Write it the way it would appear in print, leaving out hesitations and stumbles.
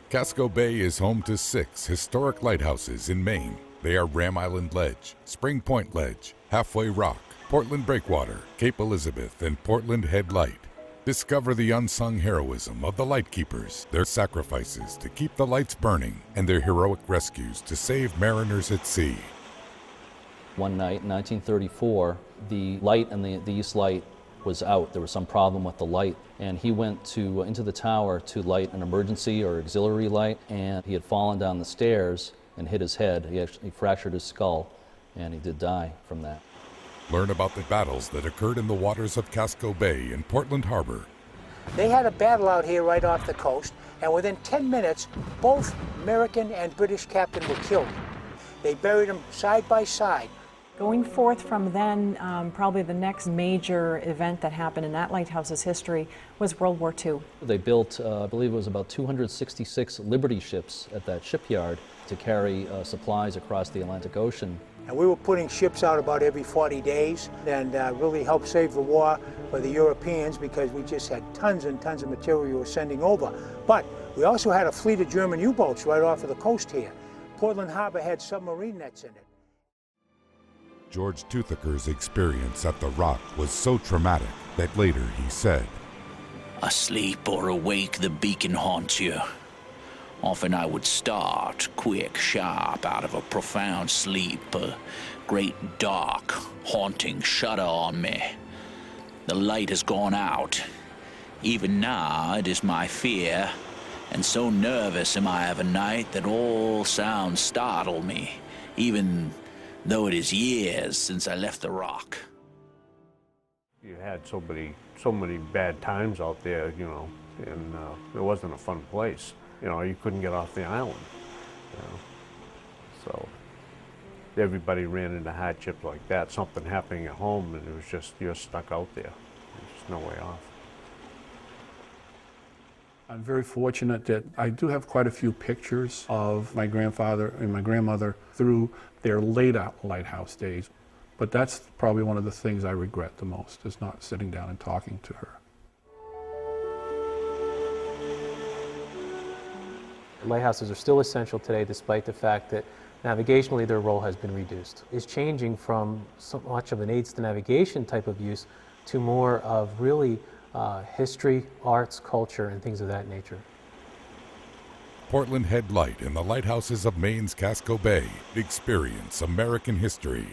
Casco Bay is home to 6 historic lighthouses in Maine. They are Ram Island Ledge, Spring Point Ledge, Halfway Rock, Portland Breakwater, Cape Elizabeth, and Portland Head Light. Discover the unsung heroism of the lightkeepers, their sacrifices to keep the lights burning, and their heroic rescues to save mariners at sea. One night in 1934, the light in the east light was out. There was some problem with the light, and he went into the tower to light an emergency or auxiliary light, and he had fallen down the stairs and hit his head. He fractured his skull, and he did die from that. Learn about the battles that occurred in the waters of Casco Bay and Portland Harbor. They had a battle out here right off the coast, and within 10 minutes, both American and British captains were killed. They buried them side by side. Going forth from then, probably the next major event that happened in that lighthouse's history was World War II. They built, I believe it was about 266 Liberty ships at that shipyard to carry supplies across the Atlantic Ocean. And we were putting ships out about every 40 days and really helped save the war for the Europeans because we just had tons and tons of material we were sending over. But we also had a fleet of German U-boats right off of the coast here. Portland Harbor had submarine nets in it. George Toothaker's experience at the Rock was so traumatic that later he said, "Asleep or awake, the beacon haunts you. Often I would start, quick, sharp, out of a profound sleep, a great dark, haunting shudder on me. The light has gone out. Even now it is my fear, and so nervous am I of a night that all sounds startle me, even though it is years since I left the Rock." You had so many bad times out there, you know, and it wasn't a fun place. You know, you couldn't get off the island, you know. So everybody ran into hardships like that, something happening at home, and it was just, you're stuck out there. There's just no way off. I'm very fortunate that I do have quite a few pictures of my grandfather and my grandmother through their later lighthouse days. But that's probably one of the things I regret the most, is not sitting down and talking to her. Lighthouses are still essential today despite the fact that navigationally their role has been reduced. It's changing from so much of an aids to navigation type of use to more of really history, arts, culture, and things of that nature. Portland Head Light and the lighthouses of Maine's Casco Bay. Experience American history.